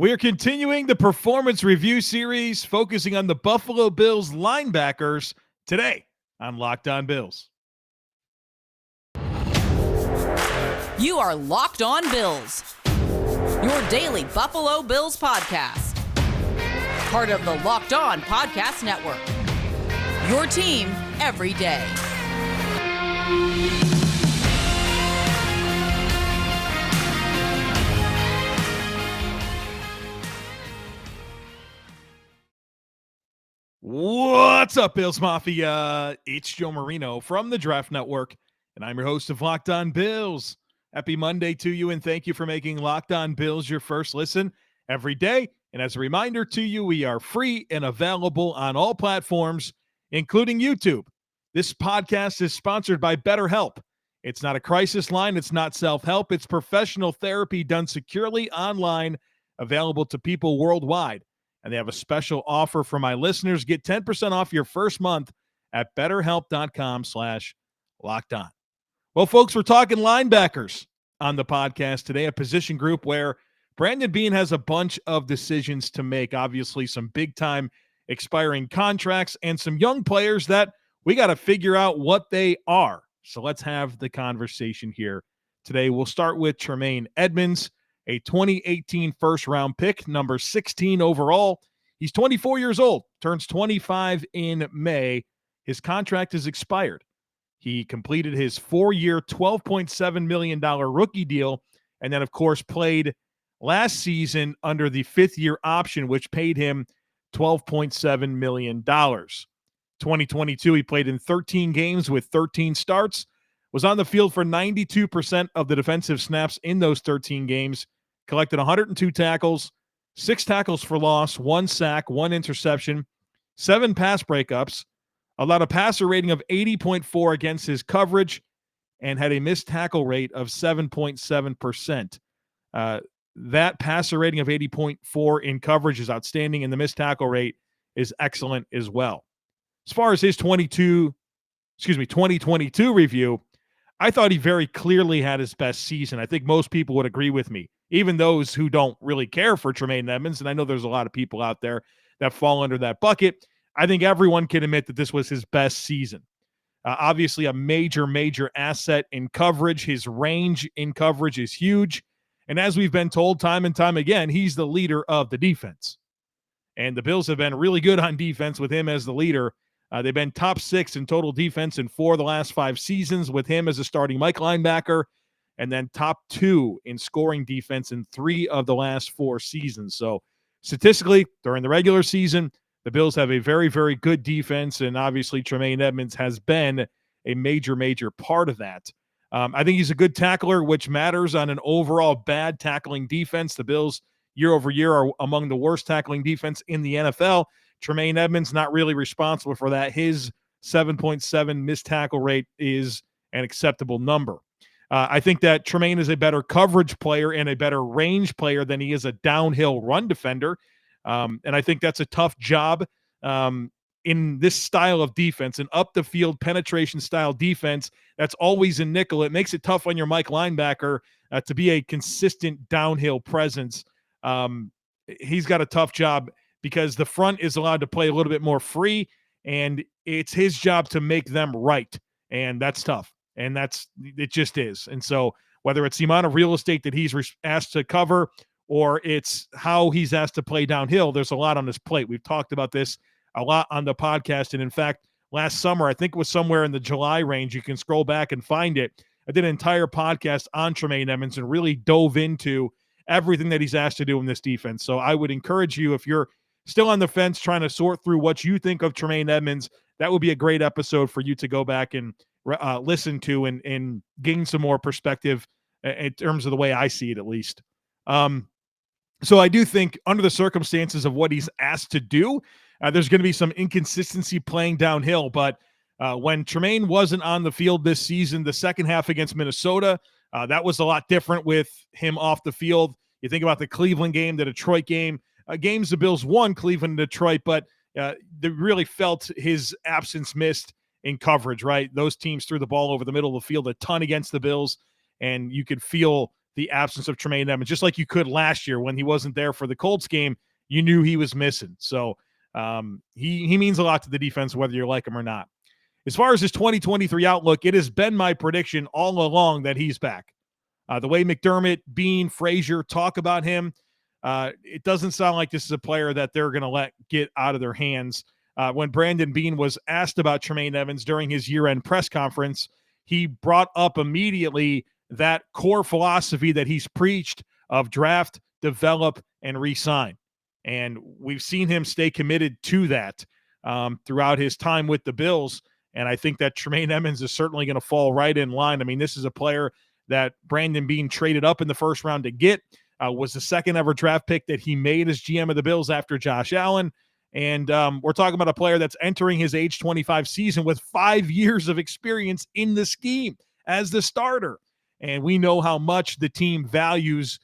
We're continuing the performance review series focusing on the Buffalo Bills linebackers today on Locked On Bills. You are Locked On Bills, your daily Buffalo Bills podcast. Part of the Locked On Podcast Network, your team every day. What's up, Bills Mafia? It's Joe Marino from the Draft Network, and I'm your host of Locked On Bills. Happy Monday to you, and thank you for making Locked On Bills your first listen every day. And as a reminder to you, we are free and available on all platforms, including YouTube. This podcast is sponsored by BetterHelp. It's not a crisis line. It's not self-help. It's professional therapy done securely online, available to people worldwide. And they have a special offer for my listeners. Get 10% off your first month at betterhelp.com/lockedon. Well, folks, we're talking linebackers on the podcast today, a position group where Brandon Beane has a bunch of decisions to make. Obviously, some big-time expiring contracts and some young players that we got to figure out what they are. So let's have the conversation here today. We'll start with Tremaine Edmunds, a 2018 first-round pick, number 16 overall. He's 24 years old, turns 25 in May. His contract is expired. He completed his 4-year, $12.7 million rookie deal, and then, of course, played last season under the 5th-year option, which paid him $12.7 million. 2022, he played in 13 games with 13 starts, was on the field for 92% of the defensive snaps in those 13 games, collected 102 tackles, 6 tackles for loss, 1 sack, 1 interception, 7 pass breakups, allowed a passer rating of 80.4 against his coverage, and had a missed tackle rate of 7.7%. That passer rating of 80.4 in coverage is outstanding, and the missed tackle rate is excellent as well. As far as his 2022 review, I thought he very clearly had his best season. I think most people would agree with me, even those who don't really care for Tremaine Edmunds, and I know there's a lot of people out there that fall under that bucket. I think everyone can admit that this was his best season. Obviously, a major asset in coverage. His range in coverage is huge. And as we've been told time and time again, he's the leader of the defense. And the Bills have been really good on defense with him as the leader. They've been top 6 in total defense in 4 of the last 5 seasons with him as a starting Mike linebacker, and then top 2 in scoring defense in 3 of the last 4 seasons. So statistically, during the regular season, the Bills have a very good defense, and obviously Tremaine Edmunds has been a major part of that. I think he's a good tackler, which matters on an overall bad tackling defense. The Bills, year over year, are among the worst tackling defense in the NFL. Tremaine Edmunds not really responsible for that. His 7.7 missed tackle rate is an acceptable number. I think that Tremaine is a better coverage player and a better range player than he is a downhill run defender. And I think that's a tough job in this style of defense, an up-the-field penetration style defense that's always in nickel. It makes it tough on your Mike linebacker to be a consistent downhill presence. He's got a tough job because the front is allowed to play a little bit more free, and it's his job to make them right, and that's tough, and it just is. And so whether it's the amount of real estate that he's asked to cover or it's how he's asked to play downhill, there's a lot on his plate. We've talked about this a lot on the podcast, and in fact, last summer, I think it was somewhere in the July range, you can scroll back and find it, I did an entire podcast on Tremaine Edmunds and really dove into everything that he's asked to do in this defense. So I would encourage you, if you're still on the fence trying to sort through what you think of Tremaine Edmunds, that would be a great episode for you to go back and listen to and gain some more perspective in terms of the way I see it, at least. So I do think under the circumstances of what he's asked to do, there's going to be some inconsistency playing downhill. But when Tremaine wasn't on the field this season, the second half against Minnesota, that was a lot different with him off the field. You think about the Cleveland game, the Detroit game, games the Bills won, Cleveland and Detroit, but they really felt his absence missed in coverage, right? Those teams threw the ball over the middle of the field a ton against the Bills, and you could feel the absence of Tremaine Edmunds, just like you could last year when he wasn't there for the Colts game. You knew he was missing. So he means a lot to the defense, whether you like him or not. As far as his 2023 outlook, it has been my prediction all along that he's back. The way McDermott, Bean, Frazier talk about him, it doesn't sound like this is a player that they're going to let get out of their hands. When Brandon Bean was asked about Tremaine Edmunds during his year-end press conference, he brought up immediately that core philosophy that he's preached of draft, develop, and re-sign. And we've seen him stay committed to that throughout his time with the Bills. And I think that Tremaine Edmunds is certainly going to fall right in line. I mean, this is a player that Brandon Bean traded up in the first round to get, was the second ever draft pick that he made as GM of the Bills after Josh Allen. And we're talking about a player that's entering his age 25 season with 5 years of experience in the scheme as the starter. And we know how much the team values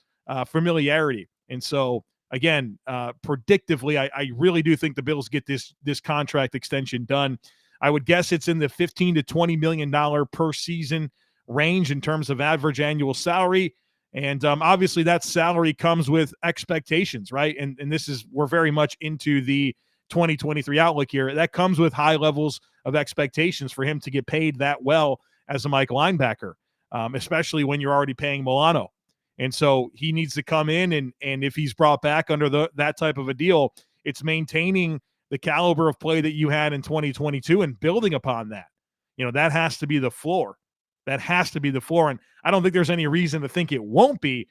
familiarity. And so, again, predictively, I really do think the Bills get this contract extension done. I would guess it's in the $15 to $20 million per season range in terms of average annual salary. And obviously that salary comes with expectations, right? And we're very much into the 2023 outlook here. That comes with high levels of expectations for him to get paid that well as a Mike linebacker, especially when you're already paying Milano. And so he needs to come in, and if he's brought back under that type of a deal, it's maintaining the caliber of play that you had in 2022 and building upon that. That has to be the floor. That has to be the floor. And I don't think there's any reason to think it won't be.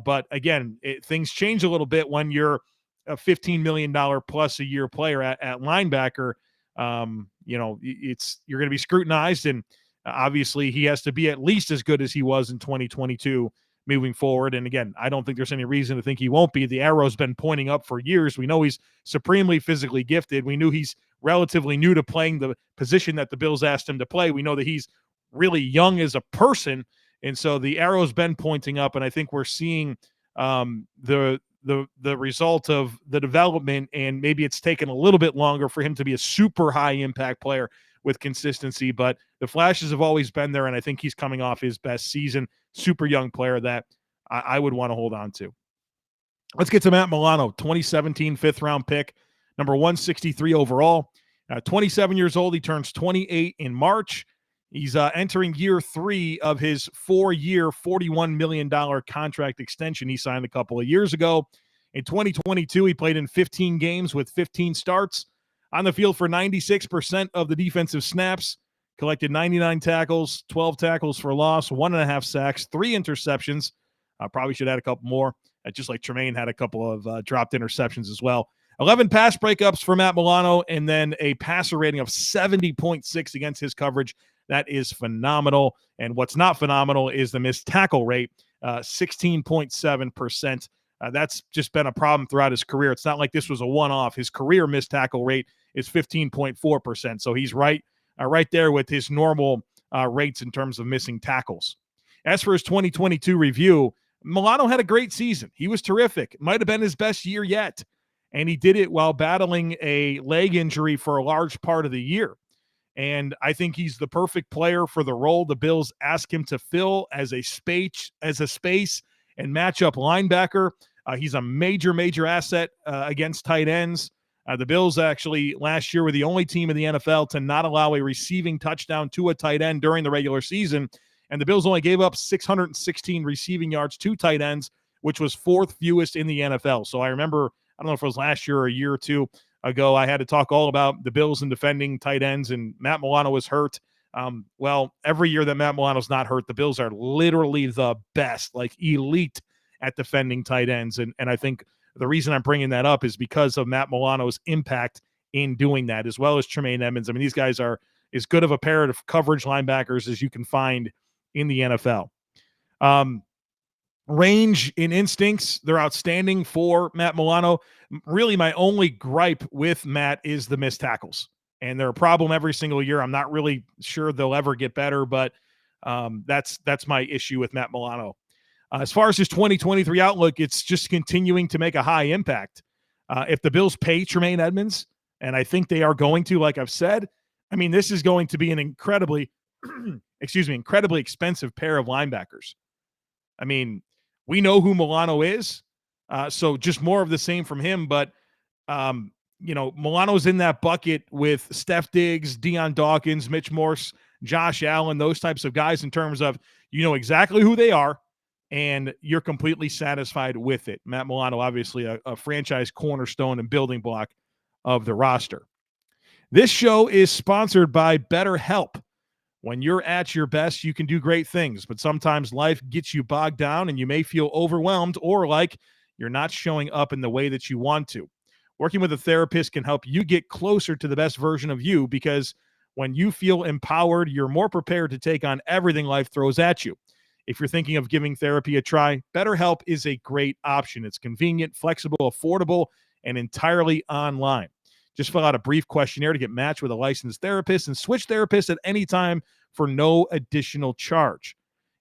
But again, things change a little bit when you're a $15 million plus a year player at linebacker. You're going to be scrutinized, and obviously he has to be at least as good as he was in 2022 moving forward. And again, I don't think there's any reason to think he won't be. The arrow's been pointing up for years. We know he's supremely physically gifted. We knew he's relatively new to playing the position that the Bills asked him to play. We know that he's really young as a person. And so the arrow's been pointing up, and I think we're seeing the result of the development, and maybe it's taken a little bit longer for him to be a super high impact player with consistency, but the flashes have always been there, and I think he's coming off his best season. Super young player that I would want to hold on to. Let's get to Matt Milano, 2017 fifth-round pick, number 163 overall. 27 years old. He turns 28 in March. He's entering year 3 of his 4-year, $41 million contract extension he signed a couple of years ago. In 2022, he played in 15 games with 15 starts. On the field for 96% of the defensive snaps, collected 99 tackles, 12 tackles for loss, 1.5 sacks, 3 interceptions. Probably should add a couple more, just like Tremaine had a couple of dropped interceptions as well. 11 pass breakups for Matt Milano, and then a passer rating of 70.6 against his coverage. That is phenomenal. And what's not phenomenal is the missed tackle rate, 16.7%. That's just been a problem throughout his career. It's not like this was a one-off. His career missed tackle rate is 15.4%. So he's right there with his normal rates in terms of missing tackles. As for his 2022 review, Milano had a great season. He was terrific. It might have been his best year yet. And he did it while battling a leg injury for a large part of the year. And I think he's the perfect player for the role the Bills ask him to fill as a space and matchup linebacker. He's a major asset against tight ends. The Bills actually last year were the only team in the NFL to not allow a receiving touchdown to a tight end during the regular season. And the Bills only gave up 616 receiving yards to tight ends, which was 4th fewest in the NFL. So I remember, I don't know if it was last year or a year or two ago, I had to talk all about the Bills and defending tight ends, and Matt Milano was hurt. Well, every year that Matt Milano's not hurt, the Bills are literally the best, like elite at defending tight ends. And I think the reason I'm bringing that up is because of Matt Milano's impact in doing that, as well as Tremaine Edmunds. I mean, these guys are as good of a pair of coverage linebackers as you can find in the NFL. Range and instincts, they're outstanding for Matt Milano. Really, my only gripe with Matt is the missed tackles. And they're a problem every single year. I'm not really sure they'll ever get better, but that's my issue with Matt Milano. As far as his 2023 outlook, it's just continuing to make a high impact. If the Bills pay Tremaine Edmunds, and I think they are going to, like I've said, I mean, this is going to be an incredibly expensive pair of linebackers. I mean, We know who Milano is. So just more of the same from him. But, Milano's in that bucket with Steph Diggs, Deion Dawkins, Mitch Morse, Josh Allen, those types of guys in terms of you know exactly who they are and you're completely satisfied with it. Matt Milano, obviously a franchise cornerstone and building block of the roster. This show is sponsored by BetterHelp. When you're at your best, you can do great things, but sometimes life gets you bogged down and you may feel overwhelmed or like you're not showing up in the way that you want to. Working with a therapist can help you get closer to the best version of you because when you feel empowered, you're more prepared to take on everything life throws at you. If you're thinking of giving therapy a try, BetterHelp is a great option. It's convenient, flexible, affordable, and entirely online. Just fill out a brief questionnaire to get matched with a licensed therapist and switch therapists at any time for no additional charge.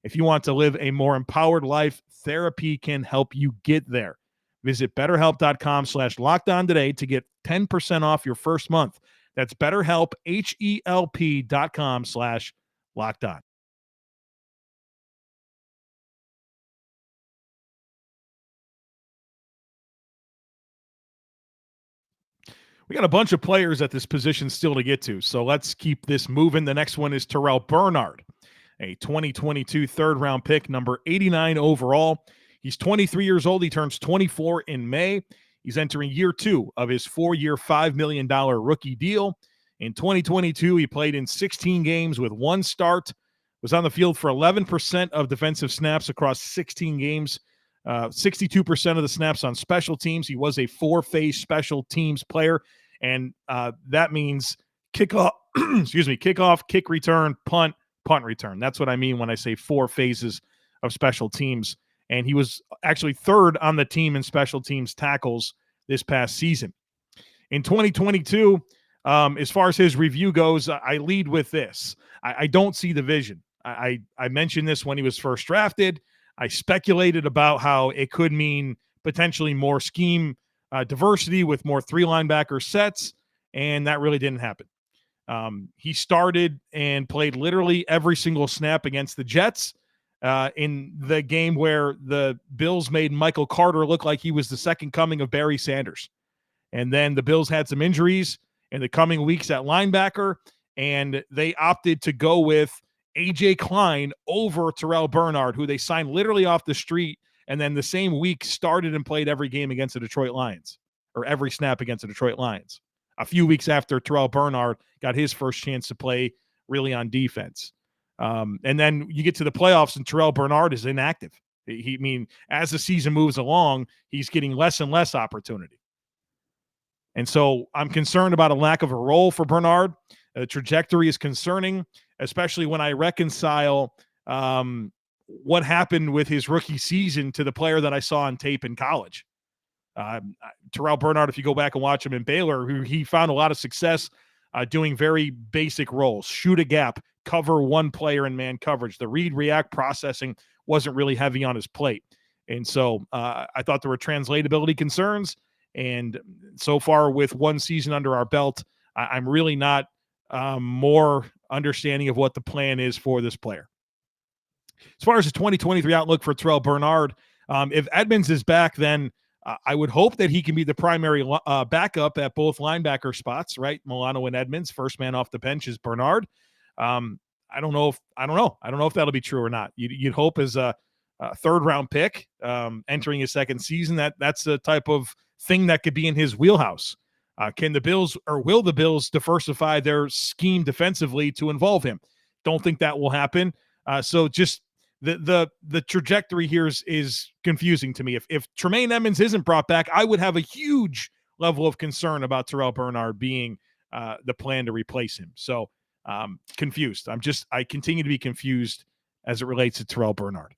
If you want to live a more empowered life, therapy can help you get there. Visit BetterHelp.com/LockedOn today to get 10% off your first month. That's BetterHelp, HELP.com/LockedOn. We got a bunch of players at this position still to get to, so let's keep this moving. The next one is Terrell Bernard, a 2022 third-round pick, number 89 overall. He's 23 years old. He turns 24 in May. He's entering year 2 of his 4-year, $5 million rookie deal. In 2022, he played in 16 games with 1 start, was on the field for 11% of defensive snaps across 16 games, 62% of the snaps on special teams. He was a 4-phase special teams player, and that means kickoff, kickoff, kick return, punt return. That's what I mean when I say 4 phases of special teams. And he was actually 3rd on the team in special teams tackles this past season. In 2022, as far as his review goes, I lead with this. I don't see the vision. I mentioned this when he was first drafted. I speculated about how it could mean potentially more scheme diversity with more 3 linebacker sets, and that really didn't happen. He started and played literally every single snap against the Jets in the game where the Bills made Michael Carter look like he was the second coming of Barry Sanders. And then the Bills had some injuries in the coming weeks at linebacker, and they opted to go with A.J. Klein over Terrell Bernard, who they signed literally off the street, and then the same week started and played every game against the Detroit Lions, or every snap against the Detroit Lions, a few weeks after Terrell Bernard got his first chance to play really on defense. And then you get to the playoffs, and Terrell Bernard is inactive. As the season moves along, he's getting less and less opportunity. And so I'm concerned about a lack of a role for Bernard. The trajectory is concerning, especially when I reconcile what happened with his rookie season to the player that I saw on tape in college. Terrell Bernard, if you go back and watch him in Baylor, he found a lot of success doing very basic roles: shoot a gap, cover one player in man coverage. The read, react processing wasn't really heavy on his plate. And so I thought there were translatability concerns. And so far, with one season under our belt, I'm really not more understanding of what the plan is for this player. As far as the 2023 outlook for Terrell Bernard, if Edmunds is back, then I would hope that he can be the primary backup at both linebacker spots, right? Milano and Edmunds. First man off the bench is Bernard. I don't know if that'll be true or not. You'd hope as a third round pick entering his second season that's the type of thing that could be in his wheelhouse. Can the Bills, or will the Bills, diversify their scheme defensively to involve him? Don't think that will happen. So just the trajectory here is confusing to me. If Tremaine Edmunds isn't brought back, I would have a huge level of concern about Terrell Bernard being the plan to replace him. So confused. I continue to be confused as it relates to Terrell Bernard.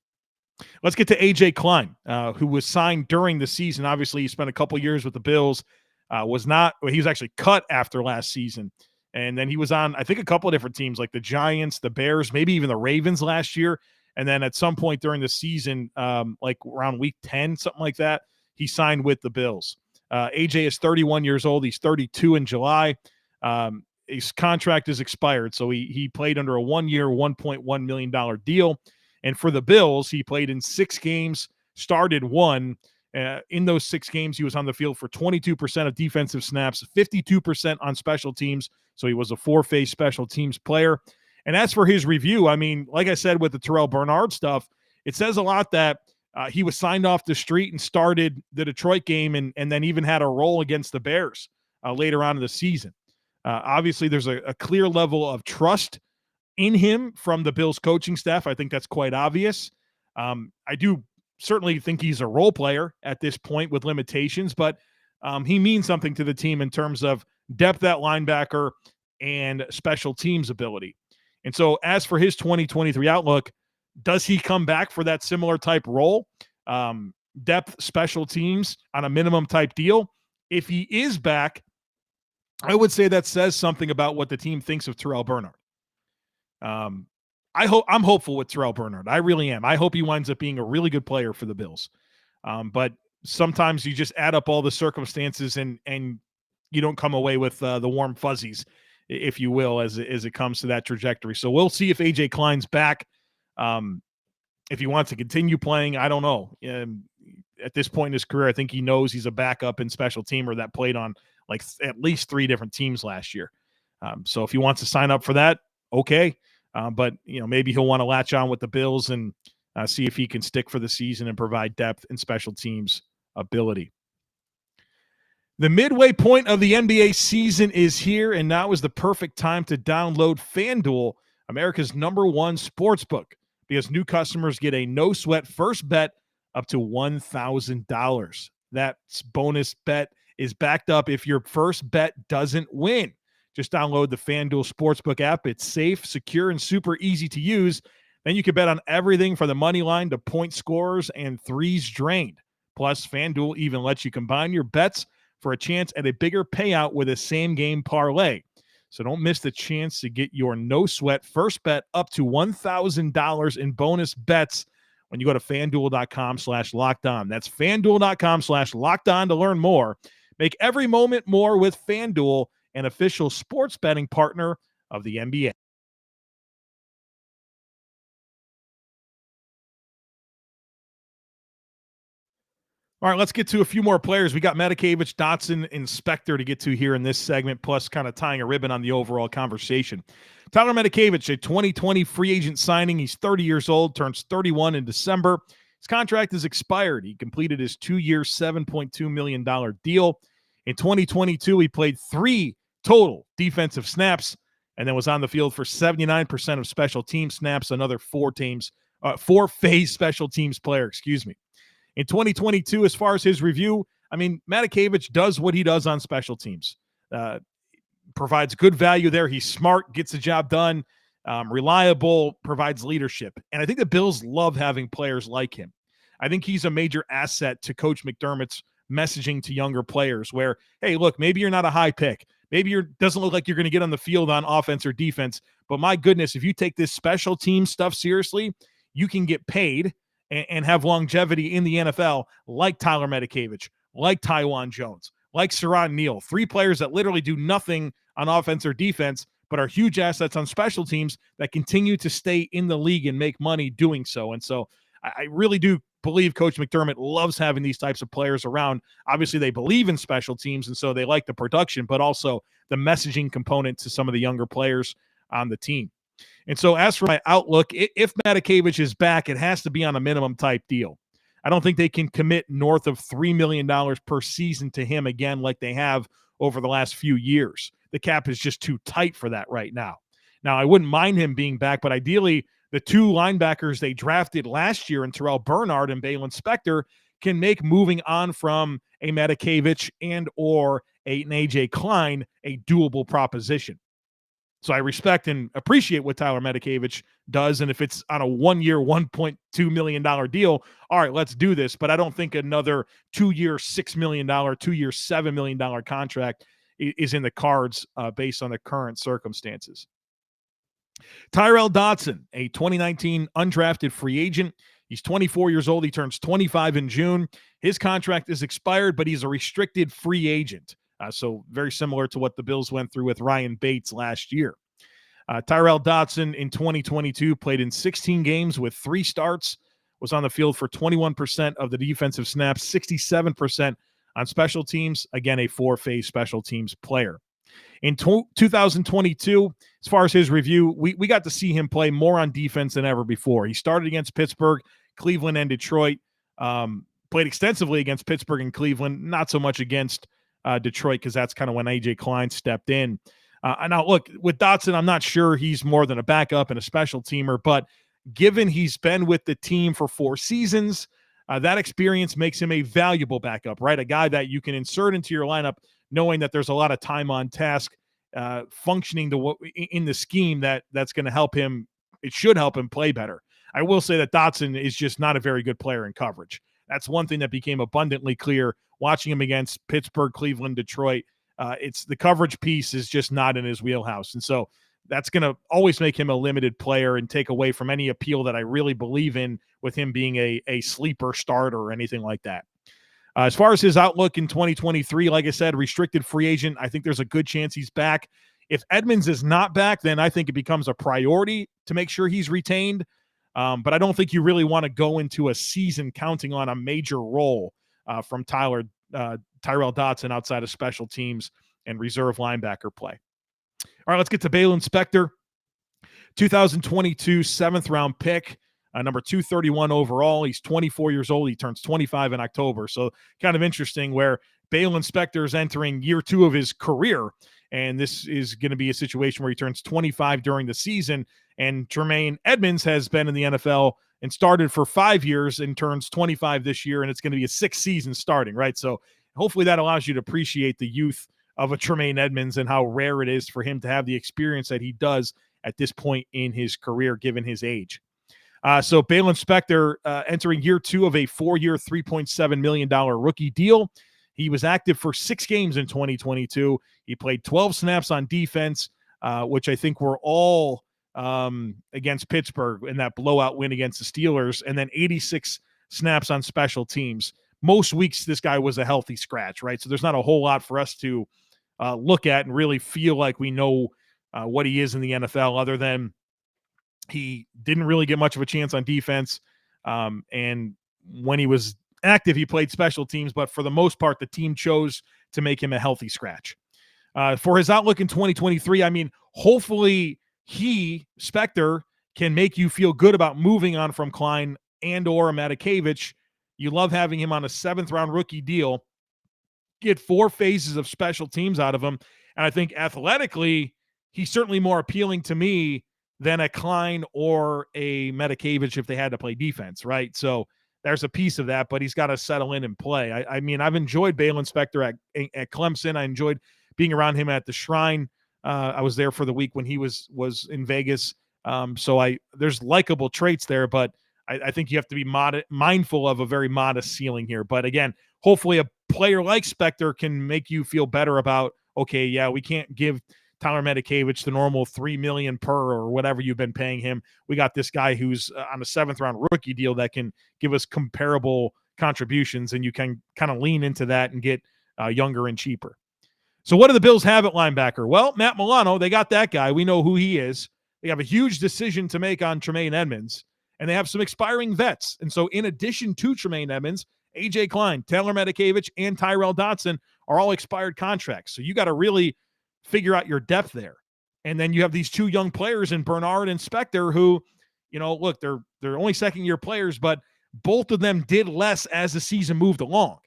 Let's get to A.J. Klein, who was signed during the season. Obviously, he spent a couple years with the Bills. He was actually cut after last season. And then he was on, I think, a couple of different teams like the Giants, the Bears, maybe even the Ravens last year. And then at some point during the season, like around week 10, something like that, he signed with the Bills. AJ is 31 years old. He's 32 in July. His contract is expired, so he played under a 1-year, $1.1 million deal. And for the Bills, he played in 6 games started one. In those 6 games, he was on the field for 22% of defensive snaps, 52% on special teams. So he was a 4-phase special teams player. And as for his review, I mean, like I said with the Terrell Bernard stuff, it says a lot that he was signed off the street and started the Detroit game and then even had a role against the Bears later on in the season. Obviously, there's a clear level of trust in him from the Bills coaching staff. I think that's quite obvious. I do certainly think he's a role player at this point with limitations, but he means something to the team in terms of depth at linebacker and special teams ability. And so as for his 2023 outlook, does he come back for that similar type role? Depth, special teams on a minimum type deal? If he is back, I would say that says something about what the team thinks of Terrell Bernard. I'm hopeful with Terrell Bernard. I really am. I hope he winds up being a really good player for the Bills. But sometimes you just add up all the circumstances and you don't come away with the warm fuzzies, if you will, as it comes to that trajectory. So we'll see if AJ Klein's back. If he wants to continue playing, I don't know. At this point in his career, I think he knows he's a backup and special teamer that played on like at least 3 different teams last year. So if he wants to sign up for that, okay. But maybe he'll want to latch on with the Bills and see if he can stick for the season and provide depth and special teams ability. The midway point of the NBA season is here, and now is the perfect time to download FanDuel, America's #1 sportsbook, because new customers get a no-sweat first bet up to $1,000. That bonus bet is backed up if your first bet doesn't win. Just download the FanDuel Sportsbook app. It's safe, secure, and super easy to use. Then you can bet on everything from the money line to point scorers and threes drained. Plus, FanDuel even lets you combine your bets for a chance at a bigger payout with a same-game parlay. So don't miss the chance to get your no-sweat first bet up to $1,000 in bonus bets when you go to FanDuel.com/lockedon. That's FanDuel.com/lockedon to learn more. Make every moment more with FanDuel, an official sports betting partner of the NBA. All right, let's get to a few more players. We got Medikevich, Dotson, and Spector to get to here in this segment, plus kind of tying a ribbon on the overall conversation. Tyler Medikevich, a 2020 free agent signing. He's 30 years old, turns 31 in December. His contract is expired. He completed his 2-year, $7.2 million deal. In 2022, he played 3 total defensive snaps and then was on the field for 79% of special team snaps, another 4-phase special teams player, In 2022, as far as his review, I mean, Medikevich does what he does on special teams. Provides good value there. He's smart, gets the job done, reliable, provides leadership. And I think the Bills love having players like him. I think he's a major asset to Coach McDermott's messaging to younger players where, hey, look, maybe you're not a high pick. Maybe you doesn't look like you're going to get on the field on offense or defense. But my goodness, if you take this special team stuff seriously, you can get paid and have longevity in the NFL like Tyler Medikevich, like Tywan Jones, like Siran Neal, 3 players that literally do nothing on offense or defense, but are huge assets on special teams that continue to stay in the league and make money doing so. And so I really do believe Coach McDermott loves having these types of players around. Obviously, they believe in special teams, and so they like the production, but also the messaging component to some of the younger players on the team. And so as for my outlook, if Medikevich is back, it has to be on a minimum type deal. I don't think they can commit north of $3 million per season to him again like they have over the last few years. The cap is just too tight for that right now. Now, I wouldn't mind him being back, but ideally, the 2 linebackers they drafted last year in Terrell Bernard and Baylon Spector can make moving on from a Medikevich and or an AJ Klein a doable proposition. So I respect and appreciate what Tyler Medikevich does. And if it's on a 1-year, $1.2 million deal, all right, let's do this. But I don't think another 2-year, $6 million, 2-year, $7 million contract is in the cards based on the current circumstances. Tyrel Dotson, a 2019 undrafted free agent. He's 24 years old. He turns 25 in June. His contract is expired, but he's a restricted free agent. So very similar to what the Bills went through with Ryan Bates last year. Tyrel Dotson in 2022 played in 16 games with 3 starts, was on the field for 21% of the defensive snaps, 67% on special teams. Again, a four-phase special teams player. In 2022, as far as his review, we got to see him play more on defense than ever before. He started against Pittsburgh, Cleveland, and Detroit. Played extensively against Pittsburgh and Cleveland, not so much against Detroit, because that's kind of when A.J. Klein stepped in. Now, look, with Dotson, I'm not sure he's more than a backup and a special teamer, but given he's been with the team for 4 seasons, that experience makes him a valuable backup, right? A guy that you can insert into your lineup knowing that there's a lot of time on task functioning in the scheme that's going to help him. It should help him play better. I will say that Dotson is just not a very good player in coverage. That's one thing that became abundantly clear watching him against Pittsburgh, Cleveland, Detroit. It's the coverage piece is just not in his wheelhouse. And so that's going to always make him a limited player and take away from any appeal that I really believe in with him being a sleeper starter or anything like that. As far as his outlook in 2023, like I said, restricted free agent, I think there's a good chance he's back. If Edmunds is not back, then I think it becomes a priority to make sure he's retained. But I don't think you really want to go into a season counting on a major role from Tyrell Dotson outside of special teams and reserve linebacker play. All right, let's get to Baylon Spector, 2022 7th-round pick. Number 231 overall. He's 24 years old. He turns 25 in October. So kind of interesting where Baylon Spector is entering year 2 of his career. And this is going to be a situation where he turns 25 during the season. And Tremaine Edmunds has been in the NFL and started for 5 years and turns 25 this year. And it's going to be a 6th season starting, right? So hopefully that allows you to appreciate the youth of a Tremaine Edmunds and how rare it is for him to have the experience that he does at this point in his career, given his age. So Baylon Spector entering year 2 of a 4-year, $3.7 million rookie deal. He was active for 6 games in 2022. He played 12 snaps on defense, which I think were all against Pittsburgh in that blowout win against the Steelers, and then 86 snaps on special teams. Most weeks this guy was a healthy scratch, right? So there's not a whole lot for us to look at and really feel like we know what he is in the NFL, other than he didn't really get much of a chance on defense. And when he was active, he played special teams, but for the most part, the team chose to make him a healthy scratch. For his outlook in 2023, I mean, hopefully Spector, can make you feel good about moving on from Klein and or Matakevich. You love having him on a 7th-round rookie deal. Get 4 phases of special teams out of him. And I think athletically, he's certainly more appealing to me than a Klein or a Matakevich if they had to play defense, right? So there's a piece of that, but he's got to settle in and play. I mean, I've enjoyed Baylon Spector at Clemson. I enjoyed being around him at the Shrine. I was there for the week when he was in Vegas. So there's likable traits there, but I think you have to be mindful of a very modest ceiling here. But again, hopefully a player like Spector can make you feel better about, okay, yeah, we can't give Tyler Matakevich the normal $3 million per or whatever you've been paying him. We got this guy who's on a 7th-round rookie deal that can give us comparable contributions, and you can kind of lean into that and get younger and cheaper. So what do the Bills have at linebacker? Well, Matt Milano, they got that guy. We know who he is. They have a huge decision to make on Tremaine Edmunds, and they have some expiring vets. And so in addition to Tremaine Edmunds, A.J. Klein, Taylor Matakevich, and Tyrell Dotson are all expired contracts. So you got to really figure out your depth there. And then you have these 2 young players in Bernard and Spector who, look, they're only 2nd-year players, but both of them did less as the season moved along.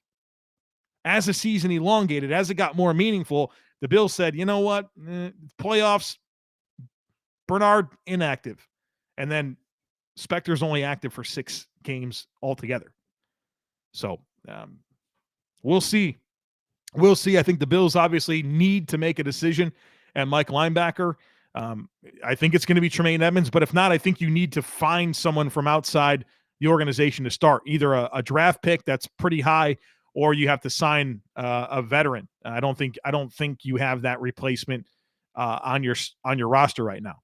As the season elongated, as it got more meaningful, the Bills said, you know what, playoffs, Bernard inactive. And then Spector's only active for 6 games altogether. So we'll see. We'll see. I think the Bills obviously need to make a decision at Mike linebacker. I think it's going to be Tremaine Edmunds, but if not, I think you need to find someone from outside the organization to start, either a draft pick that's pretty high, or you have to sign a veteran. I don't think you have that replacement on your roster right now.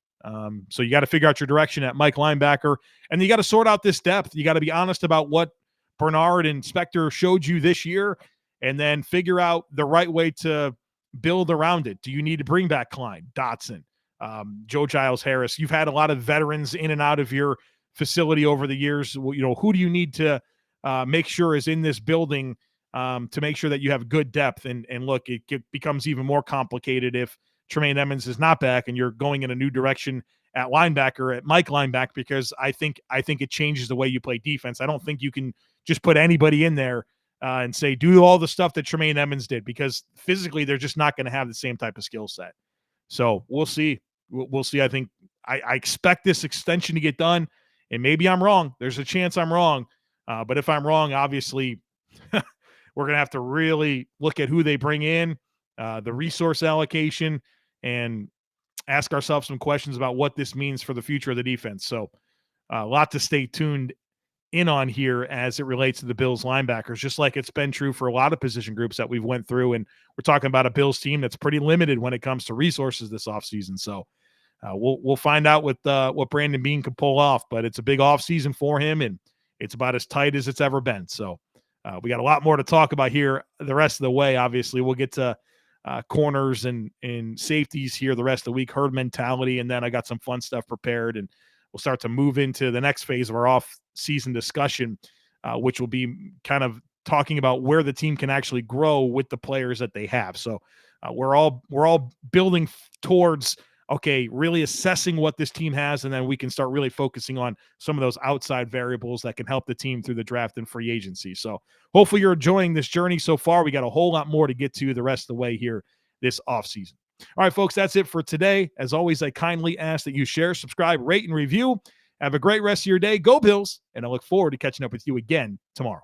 So you got to figure out your direction at Mike linebacker, and you got to sort out this depth. You got to be honest about what Bernard and Spector showed you this year, and then figure out the right way to build around it. Do you need to bring back Klein, Dotson, Joe Giles Harris? You've had a lot of veterans in and out of your facility over the years. Who do you need to make sure is in this building to make sure that you have good depth? And look, it becomes even more complicated if Tremaine Edmunds is not back and you're going in a new direction at linebacker, at Mike linebacker, because I think it changes the way you play defense. I don't think you can just put anybody in there and say, do all the stuff that Tremaine Edmunds did, because physically they're just not going to have the same type of skill set. So we'll see. We'll see. I think I expect this extension to get done, and maybe I'm wrong. There's a chance I'm wrong. But if I'm wrong, obviously we're going to have to really look at who they bring in, the resource allocation, and ask ourselves some questions about what this means for the future of the defense. So a lot to stay tuned in on here as it relates to the Bills linebackers, just like it's been true for a lot of position groups that we've went through. And we're talking about a Bills team that's pretty limited when it comes to resources this offseason. So we'll find out what Brandon Beane can pull off, but it's a big offseason for him, and it's about as tight as it's ever been. So we got a lot more to talk about here the rest of the way. Obviously, we'll get to corners and safeties here the rest of the week, herd mentality, and then I got some fun stuff prepared, and we'll start to move into the next phase of our off-season discussion, which will be kind of talking about where the team can actually grow with the players that they have. So we're all building towards, okay, really assessing what this team has, and then we can start really focusing on some of those outside variables that can help the team through the draft and free agency. So hopefully you're enjoying this journey so far. We got a whole lot more to get to the rest of the way here this offseason. All right, folks, that's it for today. As always, I kindly ask that you share, subscribe, rate, and review. Have a great rest of your day. Go Bills, and I look forward to catching up with you again tomorrow.